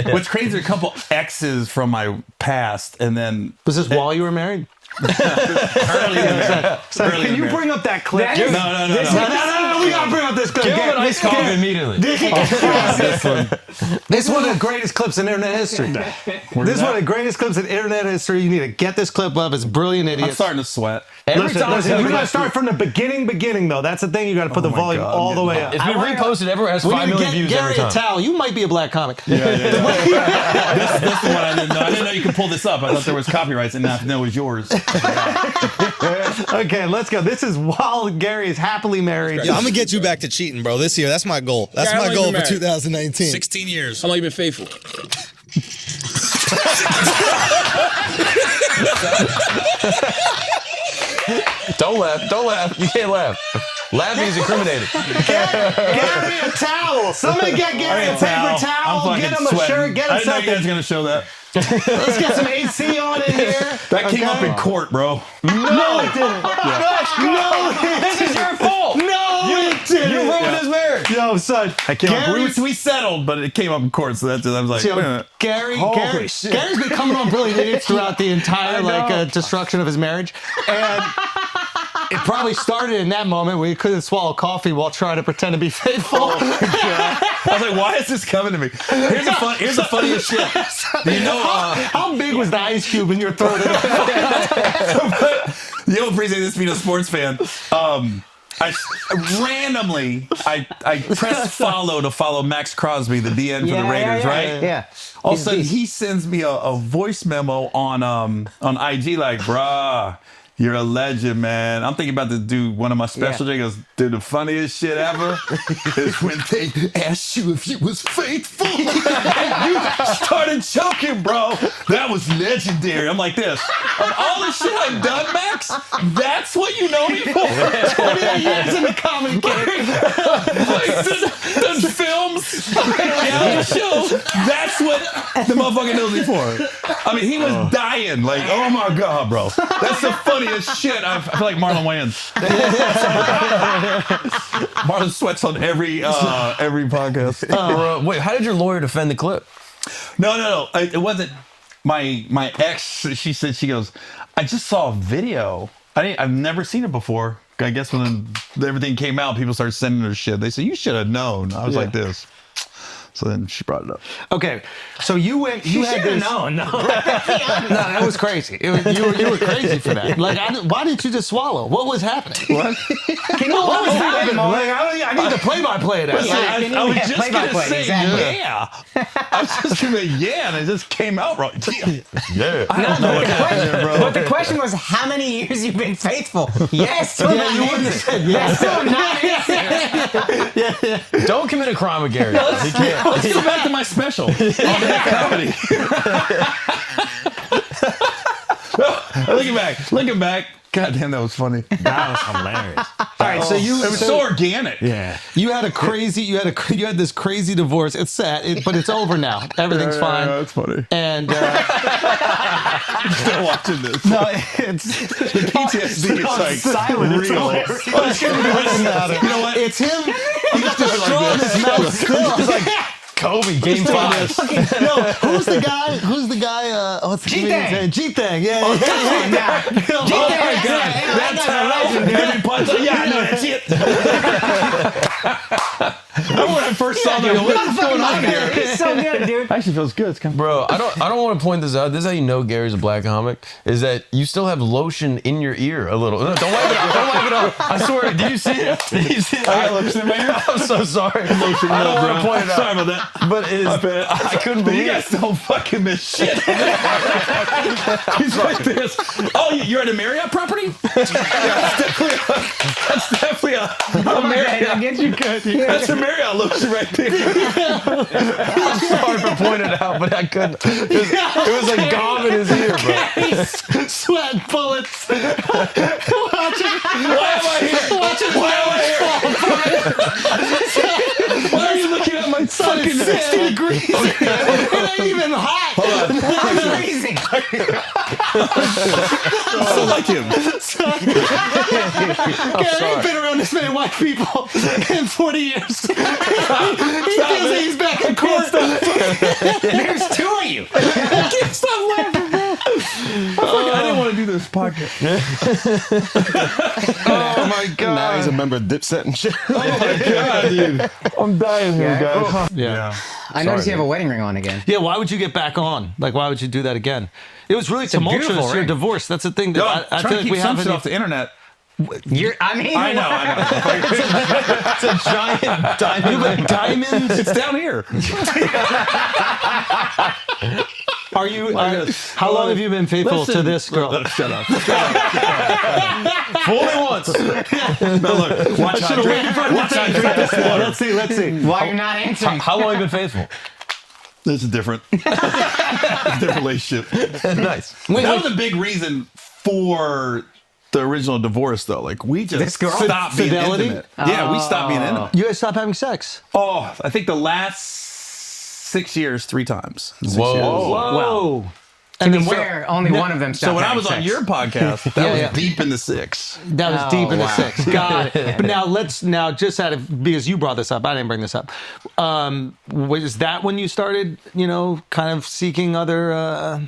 What's crazy, a couple exes from my past, and then... Was this while you were married? Early in the marriage. Can you bring up that clip? No. We gotta bring up this clip. Give him an ice coffee immediately. This is one of the greatest clips in internet history. This is one of the greatest clips in internet history. You need to get this clip up. It's brilliant, I'm idiots. starting to sweat. Listen, you gotta start from the beginning, though. That's the thing. You gotta put the volume all the way up. It's been reposted everywhere. It has 5 million views every Gary time. Owen, you might be a black comic. This is the one I didn't know. I didn't know you could pull this up. I thought there was copyrights, and now I know it was yours. Okay, let's go. This is while Gary is happily married. Yeah, I'm gonna get you back to cheating, bro. This year, that's my goal. That's Gary, my how long goal you been for married? 2019. 16 years. How long you been faithful? Don't laugh. You can't laugh. Laughing is incriminating. Gary a towel. Somebody get Gary a paper towel. Get him a shirt. Get him I didn't know you guys something. were going to show that. Let's get some AC on in here. That came up in court, bro. No, it didn't. No, This is your fault. it didn't. You ruined his marriage. Yo, son. We settled, but it came up in court, so that's I was like, wait a minute. Gary's shit. been coming on Brilliant Idiots throughout the entire destruction of his marriage, and it probably started in that moment where he couldn't swallow coffee while trying to pretend to be faithful. I was like, why is this coming to me? Here's the funniest shit. Do you know How big was the ice cube in your throat? you don't appreciate this being a sports fan. I pressed follow to follow Max Crosby, the DN for the Raiders, right? Yeah. All of a sudden, he sends me a voice memo on IG like, bruh, you're a legend, man. I'm thinking about to do one of my specials. He goes, dude, the funniest shit ever is when they asked you if you was faithful. You started choking, bro. That was legendary. I'm like this. Of all the shit I've done, Max, that's what you know me for? 28 years in the comedy game. Like, done films, reality shows. That's what the motherfucker knows me for. I mean, he was dying. Like, oh my God, bro. That's the funniest shit. I feel like Marlon Wayans. Marlon sweats on every podcast. Wait, how did your lawyer defend the clip? No. It wasn't my ex. She said, she goes, I just saw a video. I've never seen it before. I guess when everything came out, people started sending her shit. They said, you should have known. I was like this. So then she brought it up. Okay, so you went. You had this. No. No, that was crazy. You were crazy for that. Like, why didn't you just swallow? What was happening? What? What was happening? Like, I need the play-by-play of that. I was just going to say, yeah. I was just going to say, yeah, and it just came out right. Yeah. I don't know what happened there, bro. But the question was, how many years you've been faithful? Yes, still not. You wouldn't have said yes. Don't commit a crime with Gary. He can't. Let's go back to my special on comedy. Looking back. God damn, that was funny. That was hilarious. All right, so you. It was so organic. Yeah. You had you had this crazy divorce. It's sad, but it's over now. Everything's fine. Yeah, that's funny. And Still watching this. no, it's The PTSD is like silent. It's real. hilarious. You know what? it's him. I'm just doing it like this. Mouth still. It's like, Kobe, game 5. no, who's the guy? What's the G-Thang. G-Thang, yeah. Oh, come on now. Oh my God. That's every punch. Yeah, no, that's it. Remember when I first saw that? What's going on here? It's so good, dude. Actually feels good. It's kind of Bro, I don't want to point this out. This is how you know Gary's a black comic, is that you still have lotion in your ear a little. No, don't wipe it off. Don't wipe it off. I swear, did you see it? Did you see it? I got lotion in my ear. I'm so sorry. I don't want to point it out. Sorry about that. But it is, I couldn't But believe you it. guys don't fucking miss shit. He's like this. Oh, you're at a Marriott property? That's definitely a Marriott. I get you good. That's a Marriott lotion right there. I'm sorry for pointing it out, but I couldn't. It was like gum in his ear, bro. Sweat bullets. Why am I here? Why am I here? Why are you looking at my fucking 60 degrees. It ain't even hot. I'm freezing. So like him. Gary ain't been around this many white people in 40 years. He feels like he's back in court. There's two of you. Stop laughing, bro. I didn't want to do this podcast. Oh my god. Now he's a member of Dipset and shit. Oh my god, dude. I'm dying here, guys. Yeah. I noticed you have a wedding ring on again. Yeah, why would you get back on? Like, why would you do that again? It was really a beautiful tumultuous, your ring. divorce. That's the thing that Yo, I trying feel to like keep we some haven't. shit off the internet. I know. It's a giant diamond. You have diamonds? It's down here. Are you, how long have you been faithful to this girl? Shut up. Only once. No, look. Watch how I drink this water. Let's see. Why you're not answering? How long have you been faithful? This is different. It's a different relationship. Nice. That was a big reason for the original divorce, though. Like, we just This girl? stopped being Fidelity? intimate. Yeah, we stopped being intimate. You guys stopped having sex. Oh, I think the last 6 years, 3 times. 6 Whoa. years. Whoa. To be fair, only one of them stopped So when I having was on sex. your podcast, that was yeah. deep in the 6. That was deep in the wow. 6. Got it. But now just out of, because you brought this up, I didn't bring this up. Was that when you started, kind of seeking other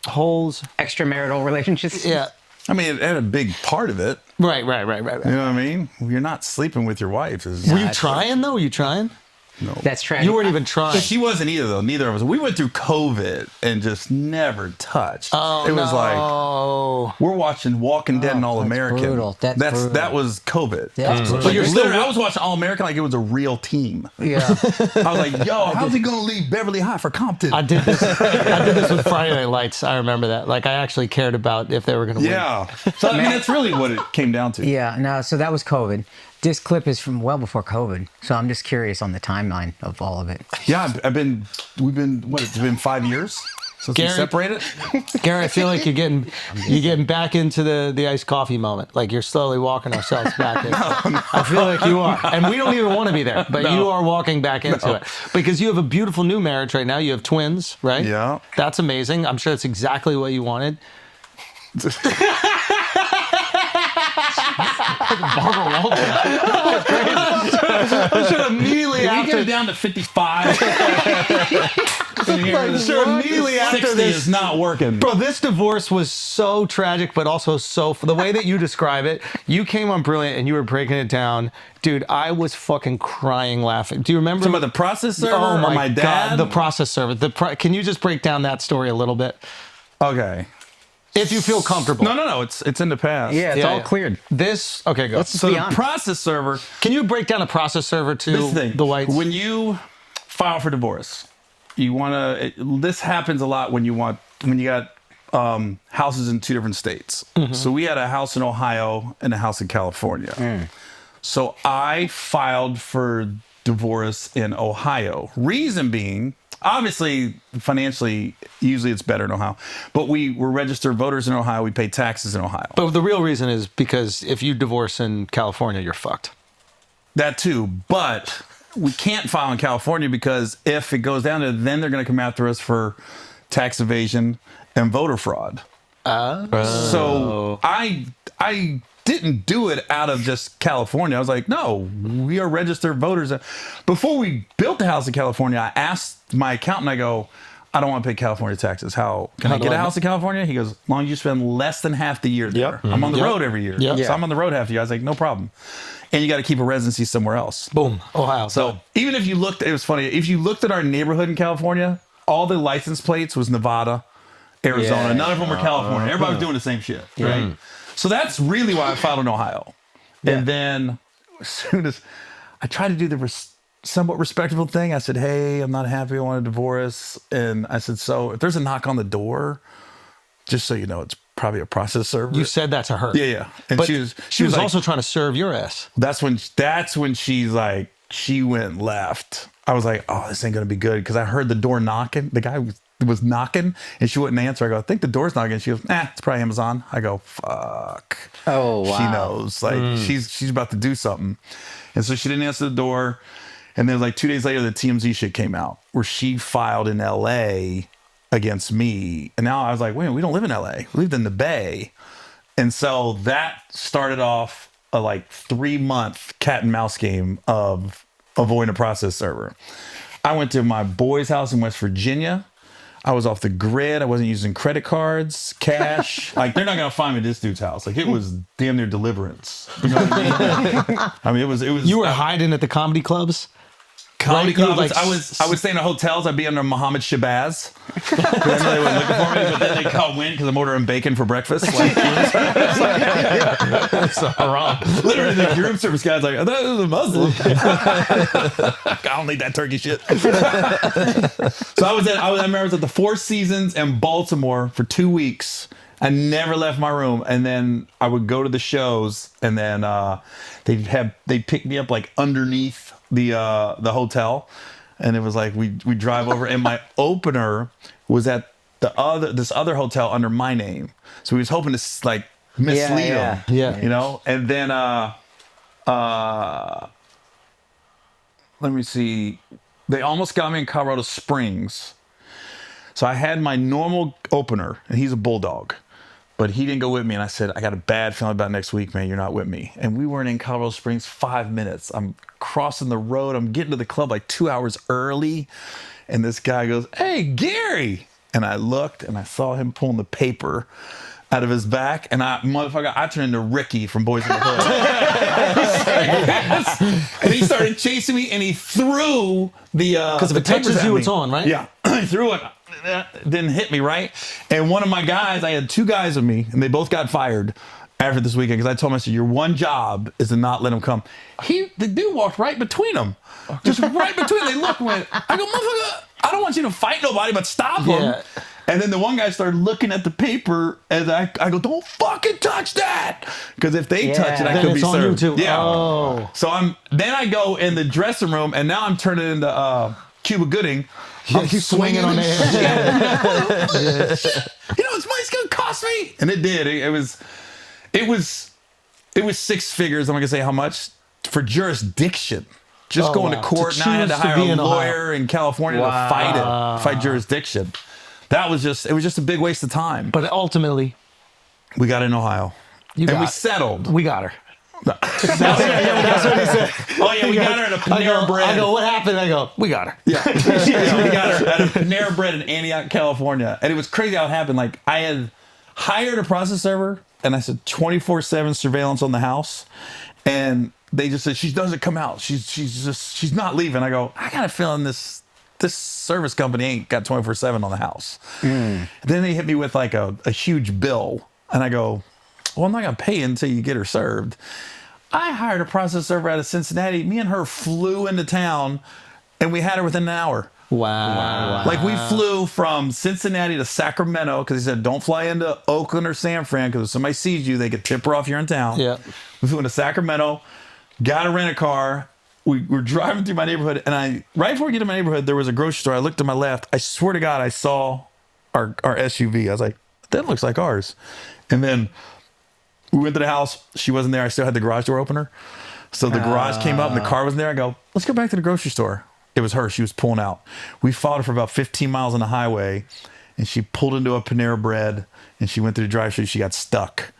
holes? Extramarital relationships. Yeah. I mean, it had a big part of it. Right. You know what I mean? You're not sleeping with your wife. Were you trying, though? Were you trying? That's tragic. You weren't even trying. She wasn't either, though. Neither of us. We went through COVID and just never touched. Oh, it was no. like we're watching Walking Dead and All American. brutal. That's brutal. That was COVID. That's brutal. But you're literally, I was watching All American like it was a real team. Yeah. I was like, yo, how's he gonna leave Beverly High for Compton? I did this with Friday Night Lights. I remember that. Like, I actually cared about if they were going to win. Yeah. So I mean, that's really what it came down to. Yeah. No. So that was COVID. This clip is from well before COVID. So I'm just curious on the timeline of all of it. Yeah, we've been, what, it's been 5 years since we Gary- separated? Gary, I feel like you're getting back into the iced coffee moment. Like, you're slowly walking ourselves back in. I feel like you are. And we don't even want to be there, but you are walking back into it. Because you have a beautiful new marriage right now. You have twins, right? Yeah. That's amazing. I'm sure that's exactly what you wanted. I'm sure immediately Can we after get it down to 55? sure immediately after 60 this is not working. Bro, this divorce was so tragic, but also the way that you describe it, you came on Brilliant and you were breaking it down. Dude, I was fucking crying laughing. Do you remember? Talking about the process server Oh or my my dad? God, the process server. Can you just break down that story a little bit? Okay. If you feel comfortable. No. It's in the past. Yeah. It's all cleared. Okay, go. So be the honest. process server, Can you break down a process server to this thing, the whites? when you file for divorce, you want to, this happens a lot when you got houses in 2 different states. Mm-hmm. So we had a house in Ohio and a house in California. So I filed for divorce in Ohio. Reason being, obviously, financially, usually it's better in Ohio. But we were registered voters in Ohio. We pay taxes in Ohio. But the real reason is because if you divorce in California, you're fucked. That too. But we can't file in California because if it goes down to, then they're going to come after us for tax evasion and voter fraud. So I didn't do it out of just California. I was like, no, we are registered voters. Before we built the house in California, I asked my accountant, I go, I don't want to pay California taxes. How can I do get I a house in California? He goes, as long as you spend less than half the year there. I'm on the road every year. Yep. So I'm on the road half the year. I was like, no problem. And you got to keep a residency somewhere else. Boom. Ohio. So even if you looked, it was funny, if you looked at our neighborhood in California, all the license plates was Nevada, Arizona. Yeah. None of them were California. Everybody was doing the same shit, right? So that's really why I filed in Ohio. And then as soon as I tried to do the somewhat respectable thing, I said, hey, I'm not happy. I want a divorce. And I said, so if there's a knock on the door, just so you know, it's probably a process server. you said that to her. Yeah. And But she was like, also trying to serve your ass. that's when she's like, she went left. I was like, oh, this ain't gonna be good because I heard the door knocking. The guy was knocking and she wouldn't answer. I go, I think the door's knocking. She goes, it's probably Amazon. I go, fuck. Oh, wow. She knows. Like she's about to do something. And so she didn't answer the door. And then like 2 days later, the TMZ shit came out where she filed in LA against me. And now I was like, wait, we don't live in LA. We lived in the Bay. And so that started off a like 3-month cat and mouse game of avoiding a process server. I went to my boy's house in West Virginia. I was off the grid. I wasn't using credit cards, cash. Like, they're not gonna find me at this dude's house. Like, it was damn near deliverance. You know what I mean? I mean, it was. You were hiding at the comedy clubs? Comedy Right, you clubs. like- I would stay in hotels. I'd be under Mohammed Shabazz. I know they weren't looking for me, but then they call win because I'm ordering bacon for breakfast. Like, That's wrong. literally, the room service guy's like, "I thought it was a Muslim." I don't need that turkey shit. So I remember I was at the Four Seasons in Baltimore for 2 weeks. I never left my room, and then I would go to the shows, and then they'd pick me up like underneath the hotel, and it was like we drive over, and my opener was at this other hotel under my name, so he was hoping to like mislead him, Yeah. you know. And then let me see, they almost got me in Colorado Springs. So I had my normal opener, and he's a bulldog, but he didn't go with me. And I said, I got a bad feeling about next week, man. You're not with me. And we weren't in Colorado Springs 5 minutes. I'm crossing the road. I'm getting to the club like 2 hours early. And this guy goes, "Hey, Gary." And I looked and I saw him pulling the paper out of his back. And I turned into Ricky from Boys in the Hood. And he started chasing me, and he threw the Because if it touches you, it's on, right? Yeah. He threw it. Didn't hit me, right? And one of my guys, I had 2 guys with me, and they both got fired after this weekend because I told him, I said, your one job is to not let him come. The dude walked right between them. Just right between them. They looked and went, I go, "Motherfucker, I don't want you to fight nobody, but stop him." Yeah. And then the one guy started looking at the paper, and I go, "Don't fucking touch that," because if they touch it, I Then could it's be on you served. too. Yeah. Oh. So then I go in the dressing room, and now I'm turning into Cuba Gooding. I'm He's swinging on the and air. shit. You know, it's money's gonna cost me, and it did. It was 6 figures. I'm not gonna say how much for jurisdiction. Just Oh, going wow. to court, To and I had to choose to hire be a in Ohio. lawyer in California to fight jurisdiction. It was just a big waste of time. But ultimately, We got in Ohio, you and got we it. settled. We got her. That's what he said. Oh yeah, we got her at a Panera Bread. I go, what happened? I go, we got her. Yeah, we got her at a Panera Bread in Antioch, California, and it was crazy how it happened. Like, I had hired a process server, and I said 24/7 surveillance on the house, and they just said she doesn't come out. She's not leaving. I go, I got a feeling this service company ain't got 24/7 on the house. Then they hit me with like a huge bill, and I go, well, I'm not gonna pay until you get her served. I hired a process server out of Cincinnati. Me and her flew into town, and we had her within an hour. Wow. Like, we flew from Cincinnati to Sacramento because he said, don't fly into Oakland or San Fran because if somebody sees you, they could tip her off you're in town. Yeah. We flew into Sacramento, got a rent-a-car. We were driving through my neighborhood, and right before we get to my neighborhood, there was a grocery store. I looked to my left. I swear to God, I saw our SUV. I was like, that looks like ours. And then we went to the house. She wasn't there. I still had the garage door opener. So the garage came up and the car was there. I go, let's go back to the grocery store. It was her. She was pulling out. We followed her for about 15 miles on the highway, and she pulled into a Panera Bread, and she went through the drive-thru. She got stuck,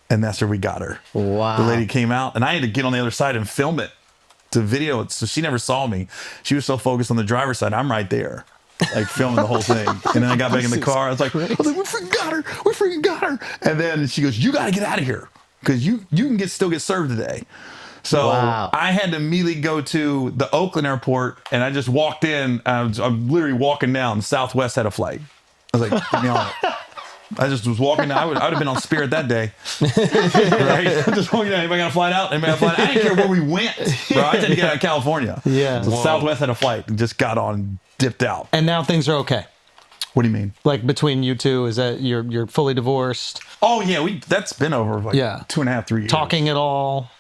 and that's where we got her. Wow. The lady came out, and I had to get on the other side and film it to video it. So she never saw me. She was so focused on the driver's side. I'm right there, like filming the whole thing. And then I got back in the car. I was like, we freaking got her. We freaking got her. And then she goes, you got to get out of here because you can still get served today. So Wow. I had to immediately go to the Oakland airport, and I just walked in. I'm literally walking down. Southwest had a flight. I was like, get me on it. I just was walking down. I would have been on Spirit that day. Right? Just walking down. Anybody got a flight out? Anybody got a flight out? I didn't care where we went. Bro, I had to get out of California. Yeah. So Wow. Southwest had a flight and just got on and dipped out. And now things are okay. What do you mean? Like, between you two, is that you're fully divorced? Oh, yeah. That's been over like 2.5, 3 years. Talking at all?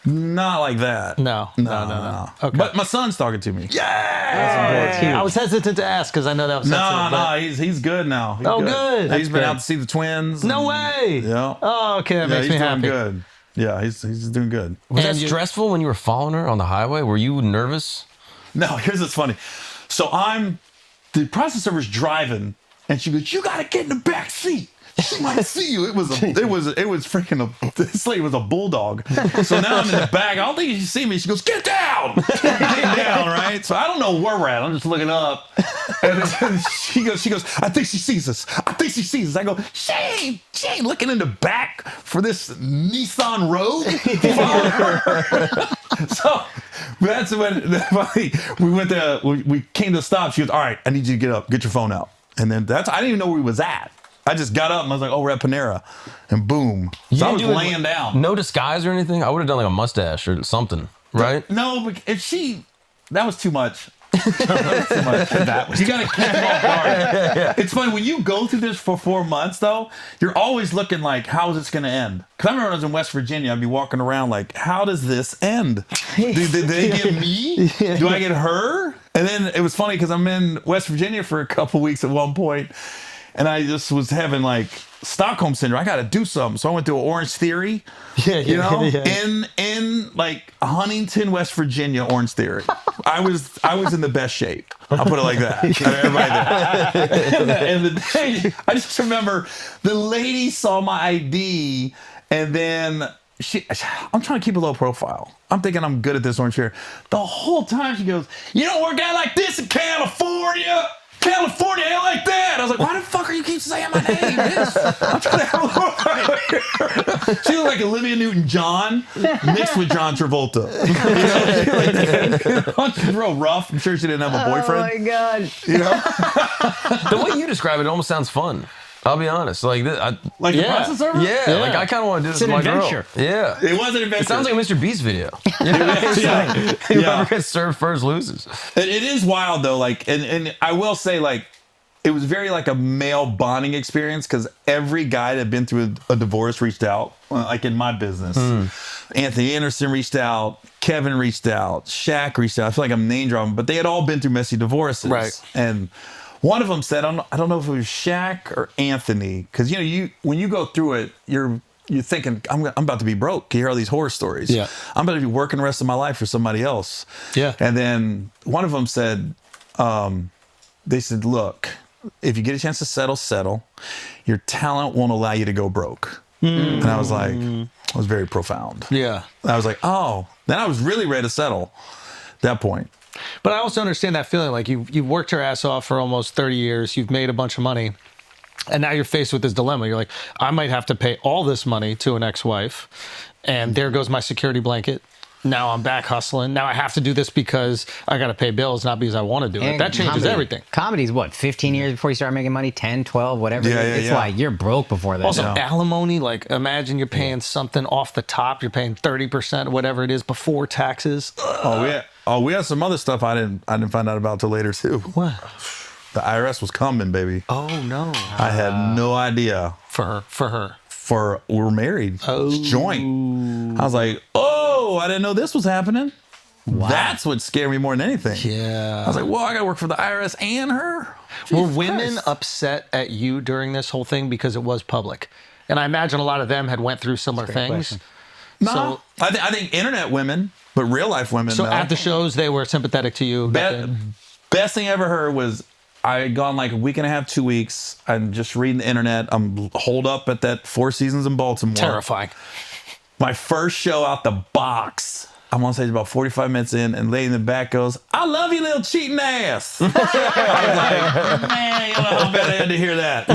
Not like that. No. Okay. But my son's talking to me. Yeah. I was hesitant to ask because I know that was sensitive. No, he's good now. He's good. He's been out to see the twins. No and- way. Yeah. Oh, okay. That makes he's me happy. doing good. Yeah, he's doing good. Was And that you- stressful when you were following her on the highway? Were you nervous? No, here's what's funny. So the process server's driving, and she goes, "You gotta get in the back seat. She might see you." It was freaking this lady was a bulldog. So now I'm in the back. I don't think she see me. She goes, "Get down, get down!" Right. So I don't know where we're at. I'm just looking up, and then she goes, "I think she sees us. I think she sees us." I go, "She ain't looking in the back for this Nissan Rogue." So that's when we came to a stop. She goes, "All right, I need you to get up, get your phone out." And then I didn't even know where he was at. I just got up and I was like, "Oh, we're at Panera," and boom. So I was laying down. No disguise or anything. I would have done like a mustache or something, right? No, but that was too much. That was you gotta keep it off guard. It's funny when you go through this for 4 months, though. You're always looking like, how is this gonna end? Because I remember when I was in West Virginia, I'd be walking around like, how does this end? Did they get me? Do I get her? And then it was funny because I'm in West Virginia for a couple weeks at one point, and I just was having like Stockholm syndrome. I got to do something, so I went to Orange Theory. In like Huntington, West Virginia, Orange Theory. I was in the best shape. I'll put it like that. Everybody there. And the day, I just remember the lady saw my ID, and then I'm trying to keep a low profile. I'm thinking I'm good at this Orange Theory. The whole time she goes, "You don't work out like this in California. California ain't like that." I was like, "Why the fuck are you keep saying my name, bitch? I'm trying to have a look." She looked like Olivia Newton-John mixed with John Travolta. She's real rough. I'm sure she didn't have a boyfriend. Oh my god! You know, The way you describe it almost sounds fun. I'll be honest. Like this, like the process server. yeah, like I kind of want to do this with my adventure. girl. Yeah, It was an adventure. it sounds like a Mr. Beast video. You know? Whoever gets served first loses. It is wild though. Like, and I will say, like, it was very like a male bonding experience because every guy that had been through a divorce reached out. Like in my business, Anthony Anderson reached out, Kevin reached out, Shaq reached out. I feel like I'm name dropping, but they had all been through messy divorces, Right. And one of them said, I don't know if it was Shaq or Anthony, because when you go through it, you're thinking, I'm about to be broke. You hear all these horror stories. Yeah. I'm about to be working the rest of my life for somebody else. Yeah. And then one of them said, they said, "Look, if you get a chance to settle. Your talent won't allow you to go broke." And I was like, it was very profound. Yeah. I was like, oh, then I was really ready to settle at that point. But I also understand that feeling. Like you've worked your ass off for almost 30 years. You've made a bunch of money. And now you're faced with this dilemma. You're like, I might have to pay all this money to an ex-wife. And there goes my security blanket. Now I'm back hustling. Now I have to do this because I got to pay bills, not because I want to do it. And That changes everything. Comedy's what, 15 years before you start making money? 10, 12, whatever. It's like you're broke before that. Also, alimony, like imagine you're paying something off the top. You're paying 30%, whatever it is, before taxes. We had some other stuff I didn't find out about till later too. What? The IRS was coming, baby. Oh, no. I had no idea. For her. We were married. Oh. Joint. I was like, oh, I didn't know this was happening. Wow. That's what scared me more than anything. Yeah. I was like, well, I got to work for the IRS and her. Were women upset at you during this whole thing because it was public? And I imagine a lot of them had went through similar things. No, So, I think internet women, but real life women. so no. at the shows, they were sympathetic to you. Best thing I ever heard was I had gone like a week and a half, 2 weeks. I'm just reading the internet. I'm holed up at that Four Seasons in Baltimore. Terrifying. My first show out the box. I'm on stage about 45 minutes in, and lady in the back goes, "I love you, little cheating ass." I was like, man, you know how bad I had to hear that.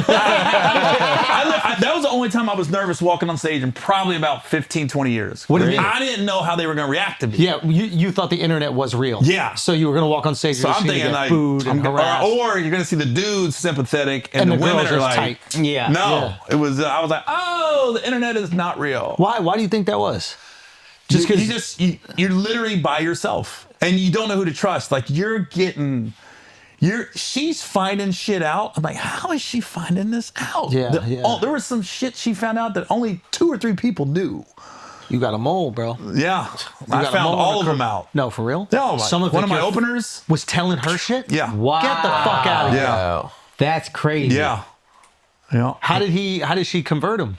That was the only time I was nervous walking on stage in probably about 15, 20 years. What do you mean? I didn't know how they were going to react to me. Yeah, you thought the internet was real. Yeah. So you were going to walk on stage So and I'm thinking get like, booed and harassed. or you're going to see the dudes sympathetic and the women girls are just like, tight. Yeah. no. Yeah. It was. I was like, oh, the internet is not real. Why? Why do you think that was? Just because you're literally by yourself and you don't know who to trust. Like she's finding shit out. I'm like, how is she finding this out? Yeah. There was some shit she found out that only 2 or 3 people knew. you got a mole, bro. Yeah, I got a found mole all on of the them out. No, for real? No, one of my your openers. was telling her shit? Yeah. Wow. Get the fuck out of here. Yeah. That's crazy. Yeah. How did she convert him?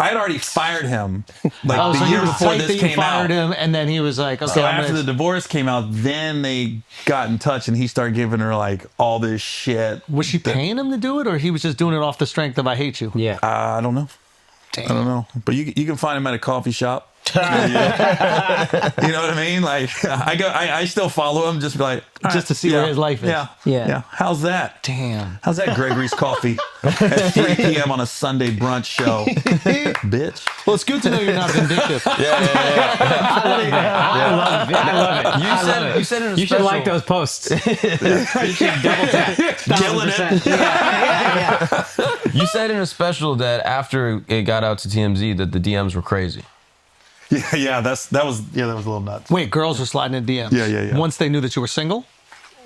I had already fired him like Oh, the so year you was before tight this that you came fired out. him, and then he was like, okay, So I'm after gonna- the divorce came out, then they got in touch and he started giving her like all this shit. was she paying him to do it, or he was just doing it off the strength of I hate you? Yeah. I don't know. Damn. I don't know. But you can find him at a coffee shop. You know what I mean? Like I still follow him, just be like, all Just to see where his life is. Yeah. Yeah. How's that? Damn. How's that Gregory's Coffee at 3 p.m. on a Sunday brunch show? Bitch. Well, it's good to know you're not vindictive. I love it. I love it. You said in a You should special, like those posts. You should double tap. Killing it. Yeah. you said in a special that after it got out to TMZ that the DMs were crazy. Yeah, that was a little nuts. Wait, girls were sliding in DMs. Yeah. Once they knew that you were single?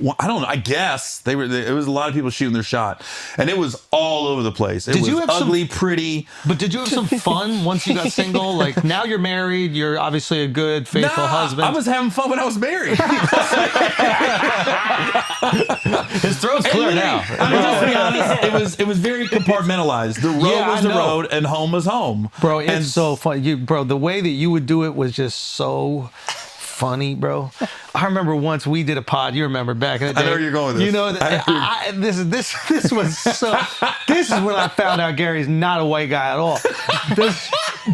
Well, I don't know. I guess it was a lot of people shooting their shot, and it was all over the place. It Did was you have some- ugly, pretty. But did you have some fun once you got single? Like, now you're married, you're obviously a good, faithful husband. I was having fun when I was married. His throat's clear now. I mean, just to be honest, it was very compartmentalized. The road Yeah, was I the know. road, and home was home. Bro, it's and so funny. Bro, the way that you would do it was just so funny, bro. I remember once we did a pod. You remember back in the day. I know where you're going with this. You know, this was so. This is when I found out Gary's not a white guy at all.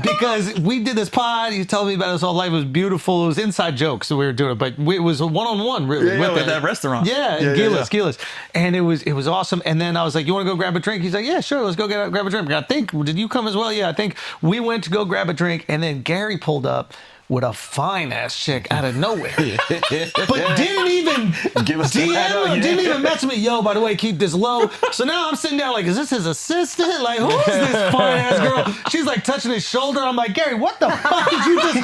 Because we did this pod. He told me about his whole life. It was beautiful. It was inside jokes that we were doing it, but it was a one-on-one, really. Yeah, with that restaurant. Yeah, in Gillis. And it was awesome. And then I was like, "You want to go grab a drink?" He's like, "Yeah, sure. Let's go grab a drink." I think, did you come as well? Yeah, I think we went to go grab a drink, and then Gary pulled up with a fine ass chick out of nowhere, but didn't even Give us DM him, didn't even message me. Yo, by the way, keep this low. So now I'm sitting there like, is this his assistant? Like, who is this fine ass girl? She's like touching his shoulder. I'm like, Gary, what the fuck did you just?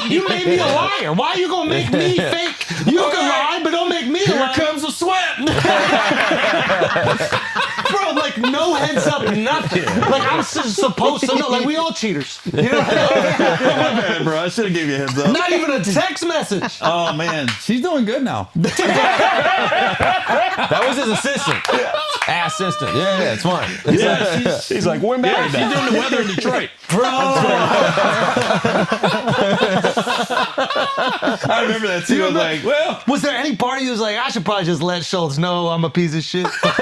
You made me a liar. Why are you gonna make me fake? You can lie, but don't make me a liar. Here comes the sweat. Bro, like no heads up, nothing. Like I'm supposed to know. Like we all cheaters. You know? Man, bro, I should have gave you a heads up. Not even a text message. Oh man, she's doing good now. That was his assistant. Assistant. Yeah, it's fine. Yeah, He's like, we're married she's now. doing the weather in Detroit. I remember that too. I was like, well, Was there any part of you was like, I should probably just let Schultz know I'm a piece of shit? No part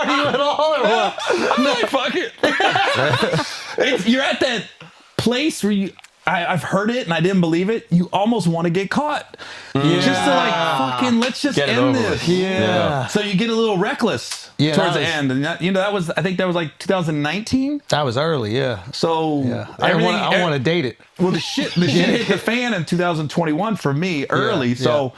of you at all, or what? no, fuck it. You're at that place where I've heard it and I didn't believe it. You almost want to get caught. Just to like fucking let's just Get it end over this. with. Yeah. So you get a little reckless Yeah, towards that the was- end, and I think that was like 2019. That was early, yeah. So Yeah. I don't want to date it. Well, the shit hit the fan in 2021 for me early. Yeah, So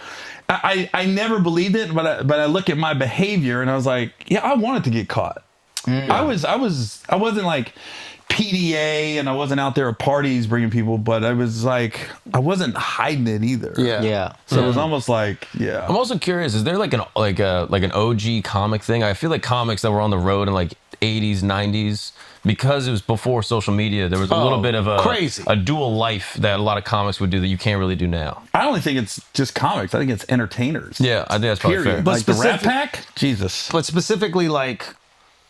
I never believed it, but I look at my behavior and I was like, yeah, I wanted to get caught. I wasn't like PDA and I wasn't out there at parties bringing people, but I was like, I wasn't hiding it either. Yeah. So it was almost like, yeah. I'm also curious, is there like an OG comic thing? I feel like comics that were on the road in like 80s, 90s, because it was before social media, there was a little bit of a dual life that a lot of comics would do that you can't really do now. I don't think it's just comics. I think it's entertainers. Yeah, I think that's probably Period. fair. But Like the Rat specific- Pack? Jesus. But specifically, like,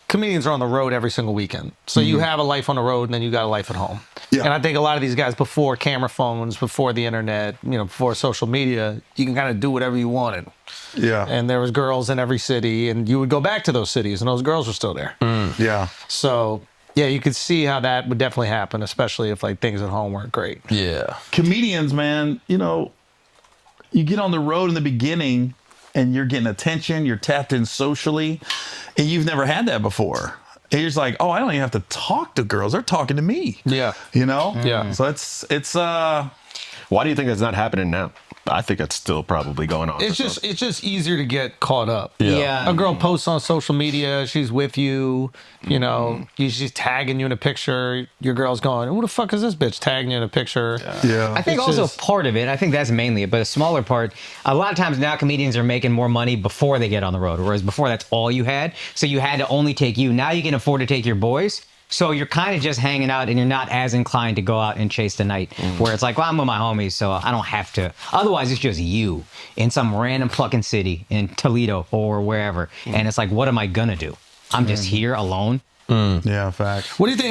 comedians are on the road every single weekend. So you have a life on the road and then you got a life at home. Yeah. And I think a lot of these guys, before camera phones, before the internet, before social media, you can kind of do whatever you wanted. Yeah. And there was girls in every city, and you would go back to those cities, and those girls were still there. Yeah. So, yeah, you could see how that would definitely happen, especially if, like, things at home weren't great. Yeah. Comedians, man, you get on the road in the beginning and you're getting attention, you're tapped in socially, and you've never had that before. And you're just like, oh, I don't even have to talk to girls. They're talking to me. Yeah. Yeah. So it's Why do you think that's not happening now? I think it's still probably going on. It's just easier to get caught up. Yeah. A girl posts on social media, she's with you, she's tagging you in a picture. Your girl's going, who the fuck is this bitch tagging you in a picture? yeah. I think It's also just- part of it, I think that's mainly it, but a smaller part, a lot of times now comedians are making more money before they get on the road, whereas before that's all you had. So you had to only take you. Now you can afford to take your boys. So you're kind of just hanging out and you're not as inclined to go out and chase the night where it's like, well, I'm with my homies, so I don't have to. Otherwise, it's just you in some random fucking city in Toledo or wherever. And it's like, what am I going to do? I'm just here alone. Yeah, facts. What do you think?